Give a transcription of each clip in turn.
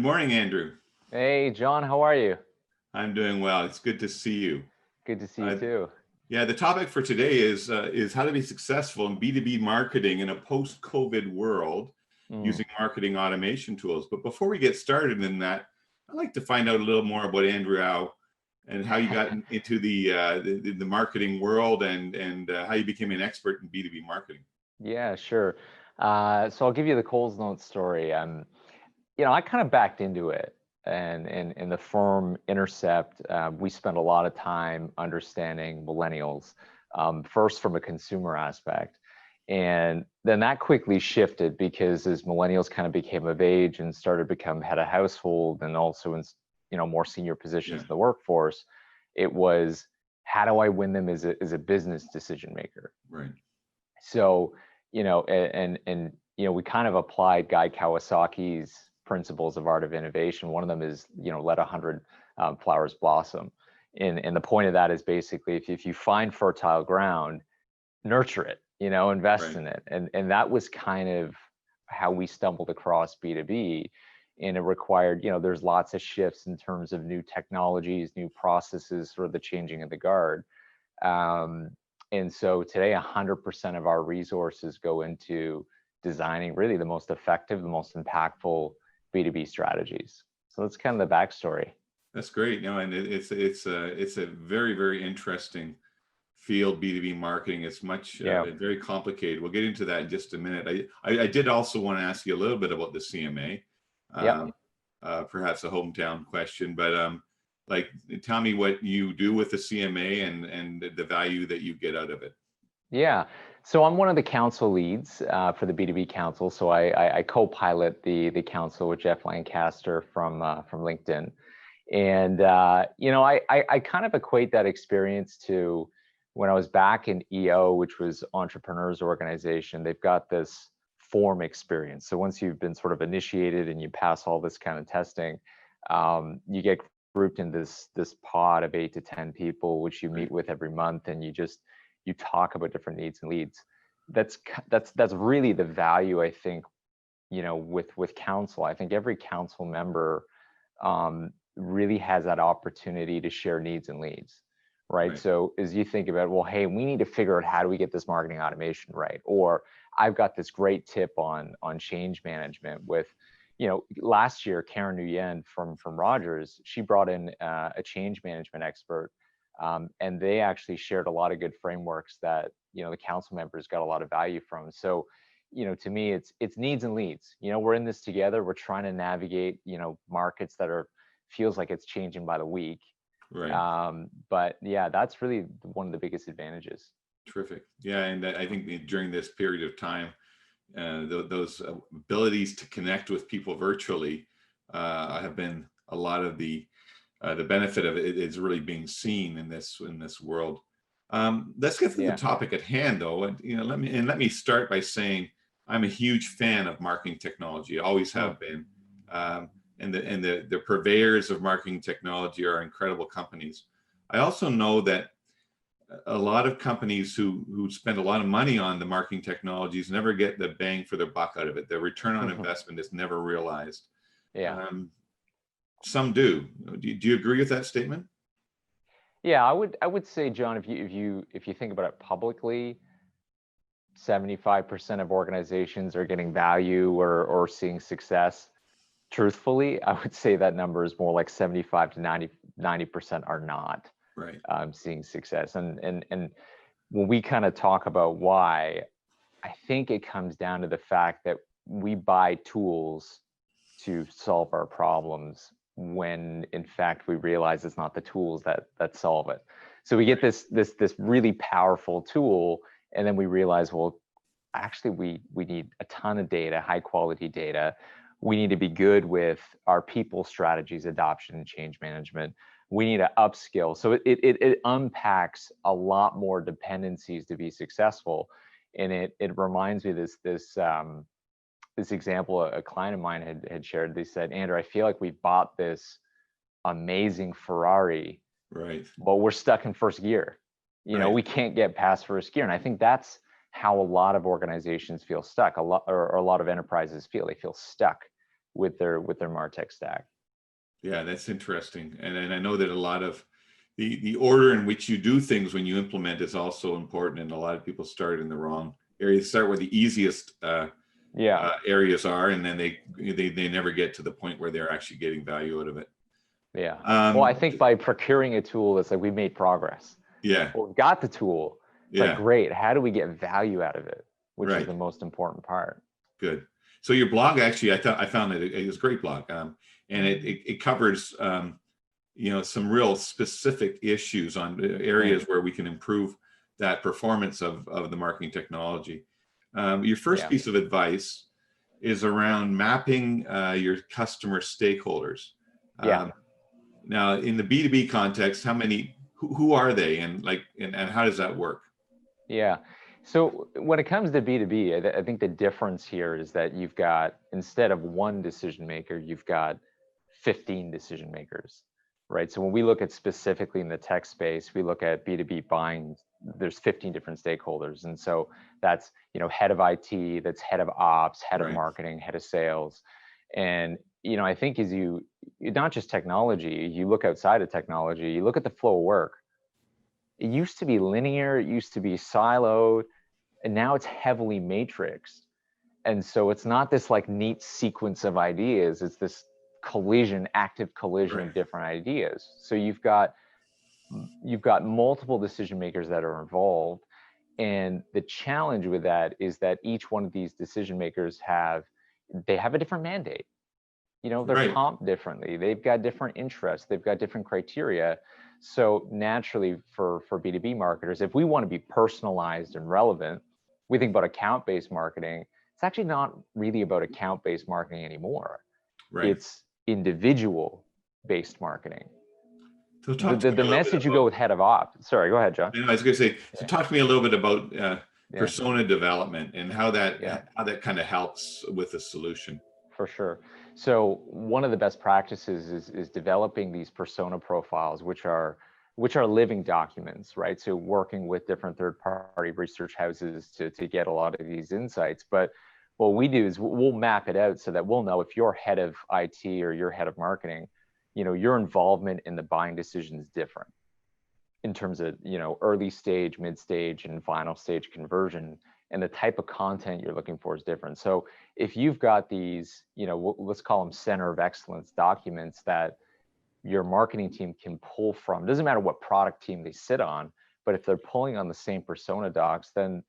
morning, Andrew. Hey, John, how are you? I'm doing well. It's good to see you. Good to see you Uh, too. yeah, the topic for today is how to be successful in B2B marketing in a post-COVID world Mm. using marketing automation tools. But before we get started in that, I'd like to find out a little more about Andrew Howe and how you got into the marketing world and how you became an expert in B2B marketing. Yeah, sure. So I'll give you the Coles Notes story. I kind of backed into it, and in the firm INTERCEPT, we spent a lot of time understanding millennials, first from a consumer aspect, and then that quickly shifted because as millennials kind of became of age and started to become head of household and also in more senior positions Yeah, in the workforce, it was how do I win them as a business decision maker. right, So, we kind of applied Guy Kawasaki's principles of art of innovation. One of them is, let 100 flowers blossom. And the point of that is basically if you find fertile ground, nurture it, invest right. in it. And that was kind of how we stumbled across B2B. And it required, there's lots of shifts in terms of new technologies, new processes, sort of the changing of the guard. And so today, 100% of our resources go into designing really the most effective, the most impactful B2B strategies. So that's kind of the backstory. That's great. No, and it's a very, very interesting field, B2B marketing. It's much Yeah. very complicated. We'll get into that in just a minute. I did also want to ask you a little bit about the CMA, Yep. perhaps a hometown question, but like tell me what you do with the CMA and the value that you get out of it. Yeah. So I'm one of the council leads for the B2B Council. So I co-pilot the council with Jeff Lancaster from LinkedIn. And I kind of equate that experience to when I was back in EO, which was Entrepreneurs Organization. They've got this form experience. So once you've been sort of initiated and you pass all this kind of testing, you get grouped in this pod of 8 to 10 people, which you meet with every month, and you talk about different needs and leads. That's really the value, I think, with council. I think every council member really has that opportunity to share needs and leads, right? So as you think about, well, hey, we need to figure out how do we get this marketing automation right, or I've got this great tip on change management with, last year Karen Nguyen from Rogers, she brought in a change management expert, and they actually shared a lot of good frameworks that the council members got a lot of value from. So to me, it's needs and leads. We're in this together. We're trying to navigate markets that feels like it's changing by the week. Right. But yeah, that's really one of the biggest advantages. Terrific. Yeah, and I think during this period of time, those abilities to connect with people virtually have been a lot of the benefit of it is really being seen in this world. Let's get to the topic at hand, though. And let me start by saying I'm a huge fan of marketing technology. I always have been. And the purveyors of marketing technology are incredible companies. I also know that a lot of companies who spend a lot of money on the marketing technologies never get the bang for their buck out of it. The return on investment is never realized. Yeah. Some do. Do you agree with that statement? Yeah, I would say, John, if you think about it publicly, 75% of organizations are getting value or seeing success. Truthfully, I would say that number is more like 75 to 90% are not seeing success. And when we kind of talk about why, I think it comes down to the fact that we buy tools to solve our problems when in fact we realize it's not the tools that solve it. So we get this really powerful tool, and then we realize, well, actually we need a ton of data, high quality data. We need to be good with our people strategies, adoption, and change management. We need to upskill. So it unpacks a lot more dependencies to be successful. And it reminds me of this example a client of mine had shared. They said, Andrew, I feel like we bought this amazing Ferrari, but we're stuck in first gear. We can't get past first gear. And I think that's how a lot of organizations feel stuck. A lot of enterprises feel stuck. with their Martech stack. Yeah, that's interesting. And I know that a lot of the order in which you do things when you implement is also important. And a lot of people start in the wrong area. They start where the easiest areas are, and then they never get to the point where they're actually getting value out of it. Yeah. Well, I think by procuring a tool, it's like we made progress. Yeah. Well, we've got the tool. It's like, great. How do we get value out of it? Which is the most important part. Good. So your blog, actually, I found that it was a great blog, and it covers some real specific issues on areas where we can improve that performance of the marketing technology. Your first piece of advice is around mapping your customer stakeholders. Now, in the B2B context, who are they, and how does that work? Yeah. So when it comes to B2B, I think the difference here is that you've got, instead of one decision maker, you've got 15 decision makers, right? So when we look at specifically in the tech space, we look at B2B buying, there's 15 different stakeholders. And so that's, head of IT, that's head of ops, head of marketing, head of sales. And, I think as not just technology, you look outside of technology, you look at the flow of work. It used to be linear, it used to be siloed, and now it's heavily matrixed. And so it's not this like neat sequence of ideas, it's this active collision of different ideas. So you've got multiple decision makers that are involved. And the challenge with that is that each one of these decision makers have a different mandate. They're comped differently. They've got different interests. They've got different criteria. So naturally for B2B marketers, if we want to be personalized and relevant, we think about account-based marketing. It's actually not really about account-based marketing anymore. It's individual-based marketing. So the message you go with head of ops. Sorry, go ahead, John. I was going to say, so talk to me a little bit about persona development and how that kind of helps with the solution. For sure. So one of the best practices is developing these persona profiles, which are living documents, right? So working with different third-party research houses to get a lot of these insights. But what we do is we'll map it out so that we'll know if you're head of IT or you're head of marketing, your involvement in the buying decision is different in terms of, early stage, mid stage, and final stage conversion. And the type of content you're looking for is different. So if you've got these, let's call them center of excellence documents that your marketing team can pull from, doesn't matter what product team they sit on, but if they're pulling on the same persona docs, then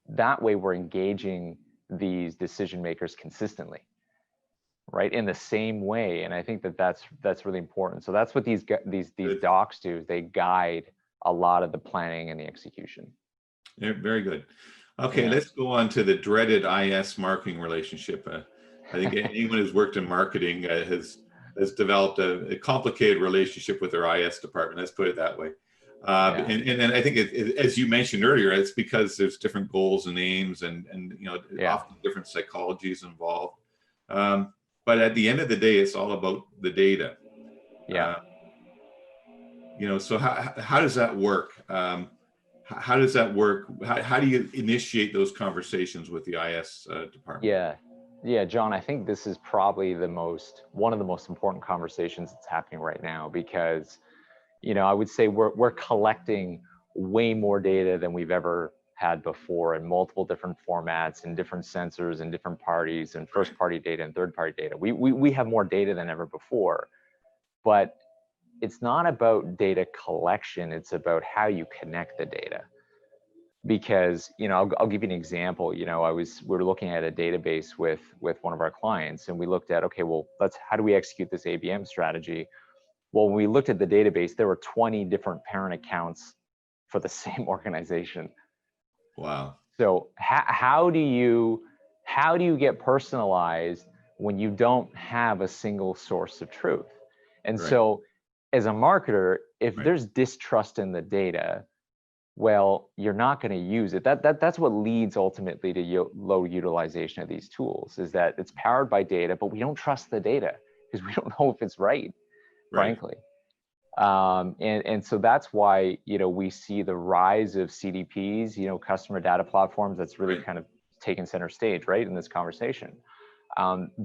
that way we're engaging these decision makers consistently, right? In the same way. And I think that's really important. So that's what these docs do, is they guide a lot of the planning and the execution. Yeah, very good. Okay, let's go on to the dreaded IS marketing relationship. I think anyone who's worked in marketing has developed a complicated relationship with their IS department. Let's put it that way. And I think as you mentioned earlier, it's because there's different goals and aims, and often different psychologies involved. But at the end of the day, it's all about the data. So how does that work? How does that work? How do you initiate those conversations with the IS department? Yeah, John, I think this is probably one of the most important conversations that's happening right now, because, I would say we're collecting way more data than we've ever had before in multiple different formats and different sensors and different parties and first party data and third party data. We have more data than ever before, but it's not about data collection. It's about how you connect the data. Because, I'll give you an example. We were looking at a database with one of our clients, and we looked at, okay, well, how do we execute this ABM strategy? Well, when we looked at the database, there were 20 different parent accounts for the same organization. Wow. So how do you get personalized when you don't have a single source of truth? And so as a marketer, if there's distrust in the data, well, you're not going to use it. That's what leads ultimately to low utilization of these tools, is that it's powered by data, but we don't trust the data because we don't know if it's right. Frankly. And so that's why, we see the rise of CDPs, customer data platforms, that's really kind of taken center stage, right, in this conversation.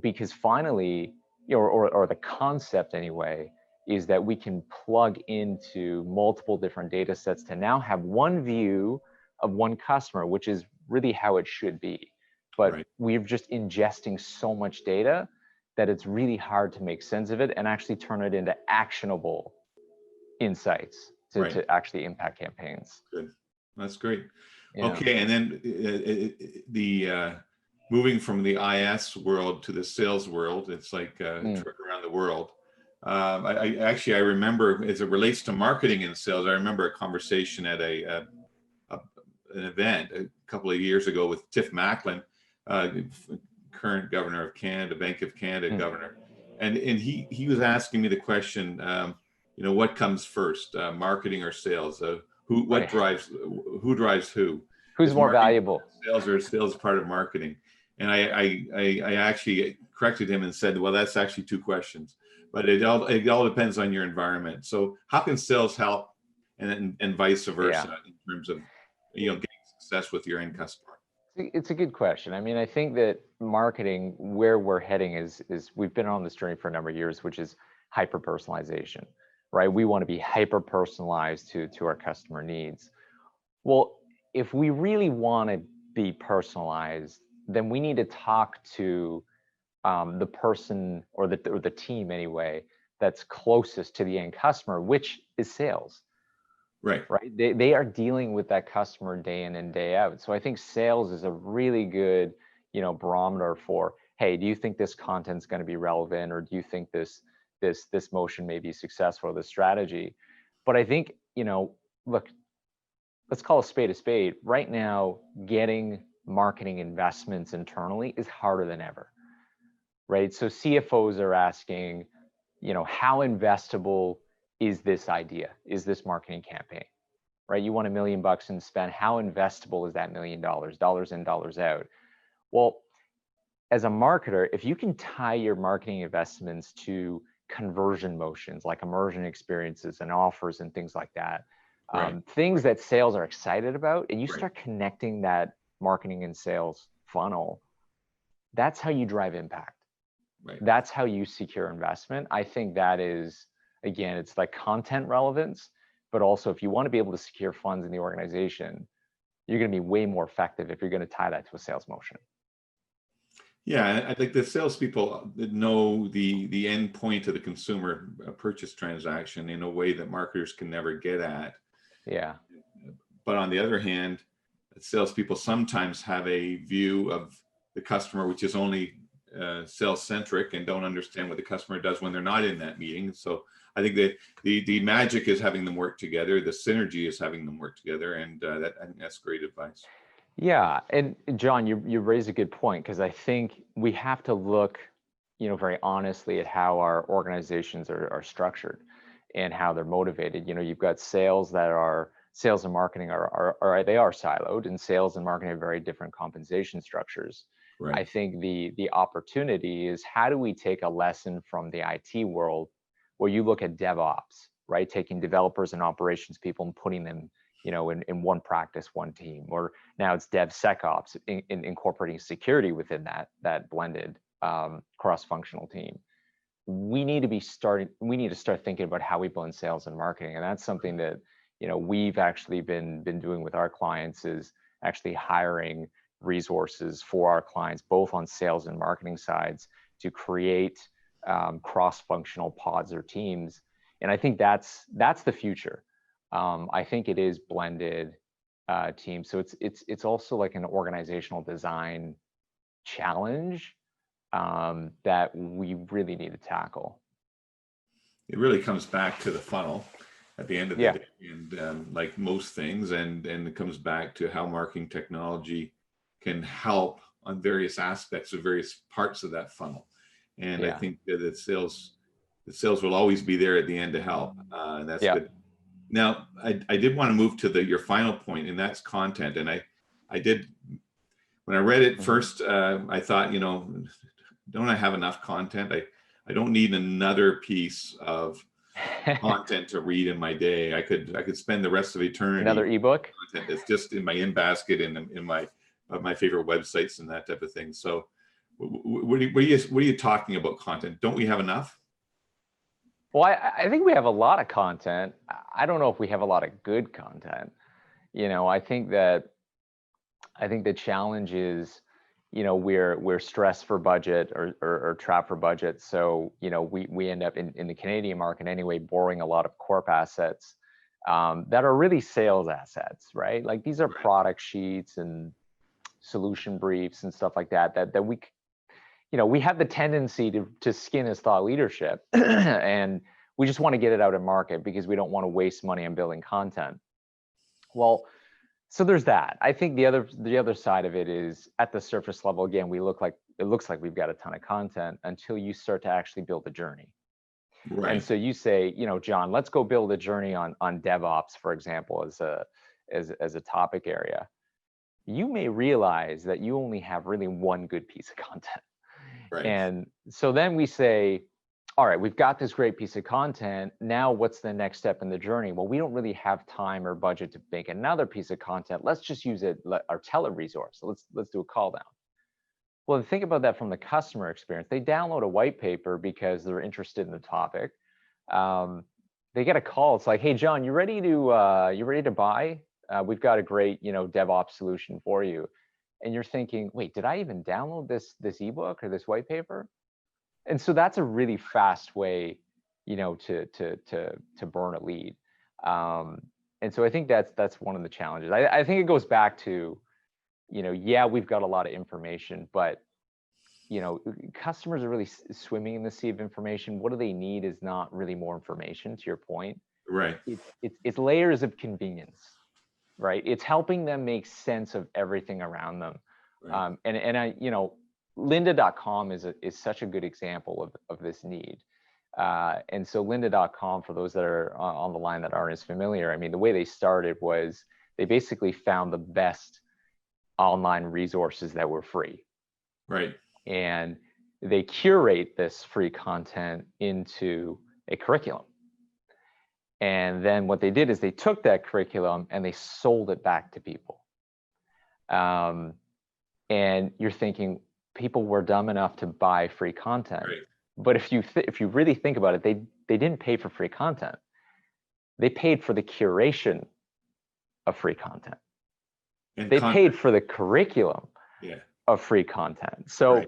Because finally, or the concept anyway, is that we can plug into multiple different data sets to now have one view of one customer, which is really how it should be. But Right. we're just ingesting so much data that it's really hard to make sense of it and actually turn it into actionable insights Right. to actually impact campaigns. Good. That's great. Yeah. Okay, and then moving from the IS world to the sales world, it's like a trip around the world. I remember, as it relates to marketing and sales, I remember a conversation at an event a couple of years ago with Tiff Macklin, current governor of Canada, Bank of Canada governor, and he was asking me the question, what comes first, marketing or sales? Who drives who? Who's more valuable? Sales, or sales part of marketing? And I actually corrected him and said, well, that's actually two questions, but it all depends on your environment. So how can sales help, and vice versa, in terms of getting success with your end customer? It's a good question. I mean, I think that marketing, where we're heading is we've been on this journey for a number of years, which is hyper personalization, right? We want to be hyper personalized to our customer needs. Well, if we really want to be personalized, then we need to talk to the person or the team anyway that's closest to the end customer, which is sales. Right. They are dealing with that customer day in and day out. So I think sales is a really good, barometer for, hey, do you think this content's going to be relevant, or do you think this motion may be successful, this strategy? But I think, look, let's call a spade. Right now, getting marketing investments internally is harder than ever, right? So CFOs are asking, how investable is this idea? Is this marketing campaign, right? You want $1 million in spend. How investable is that $1 million, dollars in, dollars out? Well, as a marketer, if you can tie your marketing investments to conversion motions like immersion experiences and offers and things like that, things that sales are excited about, and you start connecting that marketing and sales funnel, that's how you drive impact. That's how you secure investment. I think that is, again, it's like content relevance, but also if you want to be able to secure funds in the organization, you're going to be way more effective if you're going to tie that to a sales motion. Yeah, I think the salespeople know the end point of the consumer purchase transaction in a way that marketers can never get at. Yeah. But on the other hand, salespeople sometimes have a view of the customer which is only sales centric and don't understand what the customer does when they're not in that meeting. So I think that the magic is having them work together. The synergy is having them work together, and I think that's great advice. Yeah, and John, you raise a good point, because I think we have to look, very honestly at how our organizations are structured and how they're motivated. You've got sales and marketing are siloed, and sales and marketing have very different compensation structures. I think the opportunity is, how do we take a lesson from the IT world where you look at DevOps, right? Taking developers and operations people and putting them, in one practice, one team, or now it's DevSecOps, incorporating security within that blended cross-functional team. We need to start thinking about how we blend sales and marketing, and that's something that we've actually been doing with our clients, is actually hiring resources for our clients, both on sales and marketing sides, to create cross-functional pods or teams. And I think that's the future. I think it is blended teams. So it's also like an organizational design challenge that we really need to tackle. It really comes back to the funnel at the end of the day, and like most things, and it comes back to how marketing technology can help on various aspects of various parts of that funnel. And I think that the sales will always be there at the end to help, and that's good. Now, I did want to move to your final point, and that's content. And I did, when I read it first, I thought, don't I have enough content? I don't need another piece of content to read in my day. I could spend the rest of eternity. Another ebook? Content that's just in my in basket and in my favorite websites and that type of thing. So What are you talking about content? Don't we have enough? Well, I think we have a lot of content. I don't know if we have a lot of good content. I think the challenge is, we're stressed for budget or trapped for budget. So, we end up in the Canadian market anyway, borrowing a lot of corp assets that are really sales assets, right? Like these are product sheets and solution briefs and stuff like that we have the tendency to skin as thought leadership and we just want to get it out in market because we don't want to waste money on building content. Well, so there's that. I think the other side of it is at the surface level, again, it looks like we've got a ton of content until you start to actually build a journey. Right. And so you say, John, let's go build a journey on DevOps, for example, as a topic area. You may realize that you only have really one good piece of content. Right. And so then we say, all right, we've got this great piece of content. Now what's the next step in the journey? Well, we don't really have time or budget to make another piece of content. Let's just use it, our tele-resource. Let's do a call down. Well, think about that from the customer experience. They download a white paper because they're interested in the topic. They get a call. It's like, hey, John, you ready to buy? We've got a great, DevOps solution for you. And you're thinking, wait, did I even download this ebook or this white paper? And so that's a really fast way, to burn a lead. And so I think that's one of the challenges. I think it goes back to, yeah, we've got a lot of information, but customers are really swimming in the sea of information. What do they need is not really more information, to your point. Right. It's layers of convenience, right? It's helping them make sense of everything around them. Right. And I, lynda.com is such a good example of this need. And so lynda.com, for those that are on the line that aren't as familiar, I mean, the way they started was they basically found the best online resources that were free. Right. And they curate this free content into a curriculum. And then what they did is they took that curriculum and they sold it back to people. And you're thinking, people were dumb enough to buy free content. Right. But if you really think about it, they didn't pay for free content. They paid for the curation of free content. And they paid for the curriculum of free content. So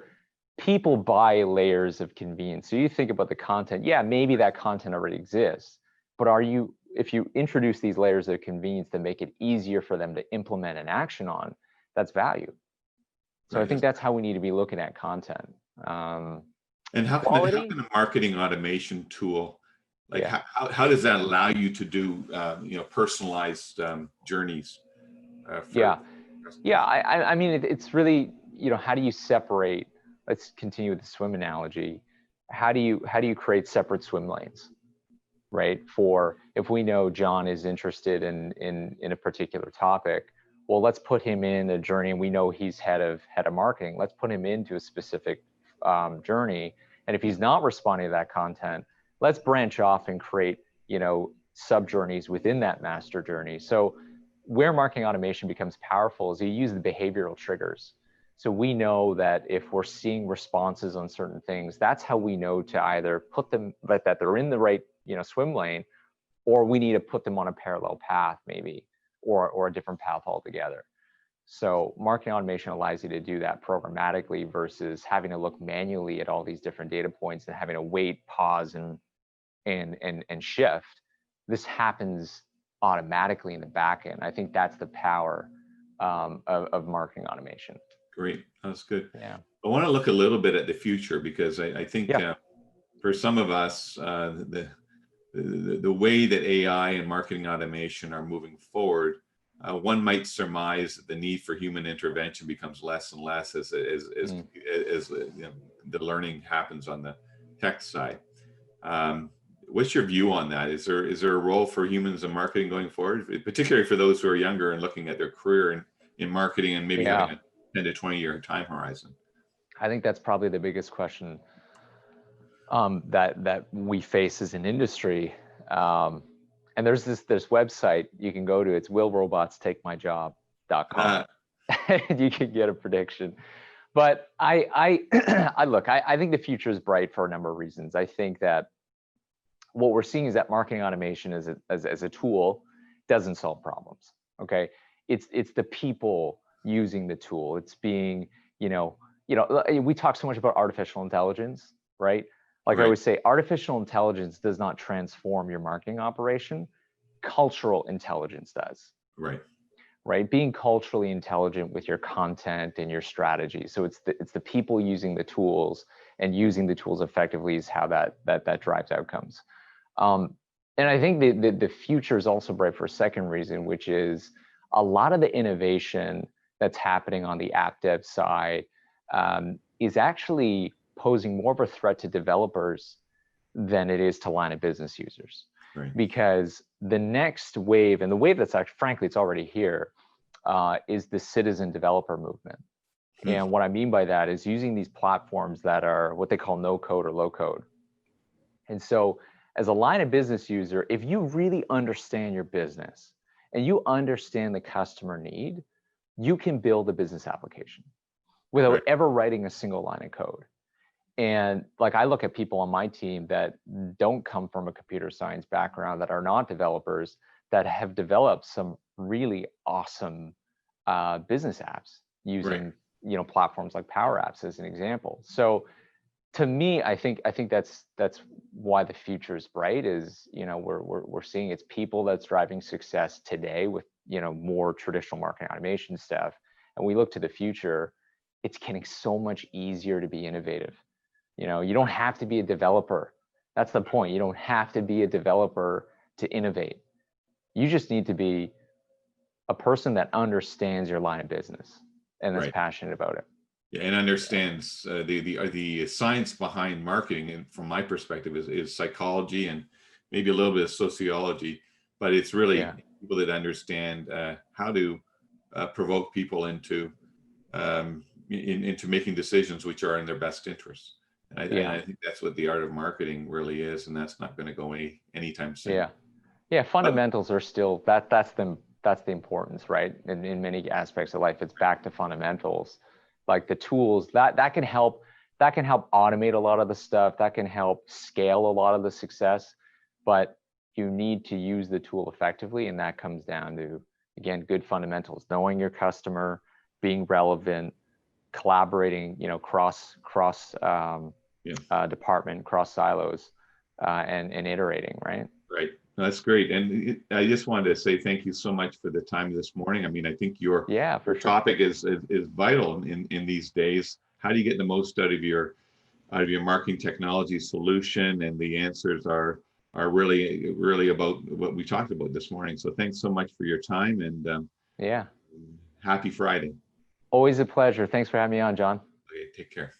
people buy layers of convenience. So you think about the content, yeah, maybe that content already exists, but if you introduce these layers of convenience that make it easier for them to implement an action on, that's value. So I think that's how we need to be looking at content. And how can a marketing automation tool, like how does that allow you to do personalized journeys? I mean, it's really, how do you separate? Let's continue with the swim analogy. How do you create separate swim lanes, right? For if we know John is interested in a particular topic, well, let's put him in a journey, and we know he's head of marketing. Let's put him into a specific journey. And if he's not responding to that content, let's branch off and create, sub journeys within that master journey. So where marketing automation becomes powerful is you use the behavioral triggers. So we know that if we're seeing responses on certain things, that's how we know to either put them that they're in the right, swim lane, or we need to put them on a parallel path maybe, or a different path altogether. So marketing automation allows you to do that programmatically versus having to look manually at all these different data points and having to wait, pause, and shift. This happens automatically in the back end. I think that's the power of marketing automation. Great, that's good. Yeah. I want to look a little bit at the future because I think for some of us, the way that AI and marketing automation are moving forward, one might surmise that the need for human intervention becomes less and less as the learning happens on the tech side. What's your view on that? Is there a role for humans in marketing going forward, particularly for those who are younger and looking at their career in marketing and maybe having a 10 to 20 year time horizon? I think that's probably the biggest question that we face as an industry. And there's this website you can go to. It's willrobotstakemyjob.com. And you can get a prediction. But I look, I think the future is bright for a number of reasons. I think that what we're seeing is that marketing automation as a tool doesn't solve problems. Okay, it's the people using the tool. It's being, we talk so much about artificial intelligence, right? Like I Right. always say, artificial intelligence does not transform your marketing operation. Cultural intelligence does. Right. Right? Being culturally intelligent with your content and your strategy. So it's the people using the tools, and using the tools effectively is how that drives outcomes. And I think the future is also bright for a second reason, which is a lot of the innovation that's happening on the app dev side is actually posing more of a threat to developers than it is to line of business users. Right. Because the next wave, and the wave that's actually, frankly, it's already here, is the citizen developer movement. And what I mean by that is using these platforms that are what they call no code or low code. And so as a line of business user, if you really understand your business and you understand the customer need, you can build a business application without ever writing a single line of code. And like, I look at people on my team that don't come from a computer science background, that are not developers, that have developed some really awesome business apps using platforms like Power Apps as an example. So to me, I think that's why the future is bright. Is we're seeing it's people that's driving success today with more traditional marketing automation stuff, and we look to the future. It's getting so much easier to be innovative. You don't have to be a developer. That's the point. You don't have to be a developer to innovate. You just need to be a person that understands your line of business and that's passionate about it. Yeah, and understands the science behind marketing. And from my perspective, is psychology and maybe a little bit of sociology, but it's really people that understand how to provoke people into making decisions which are in their best interests. And I think that's what the art of marketing really is, and that's not going to go anytime soon. Yeah. Fundamentals are still that's the importance, right? In many aspects of life, it's back to fundamentals, like the tools that can help automate a lot of the stuff, that can help scale a lot of the success, but you need to use the tool effectively, and that comes down to, again, good fundamentals: knowing your customer, being relevant, collaborating, cross department, cross silos, and iterating, right? Right. No, that's great. And I just wanted to say thank you so much for the time this morning. I mean, I think your topic is vital in these days. How do you get the most out of your marketing technology solution? And the answers are really about what we talked about this morning. So thanks so much for your time, and happy Friday. Always a pleasure. Thanks for having me on, John. Okay, take care.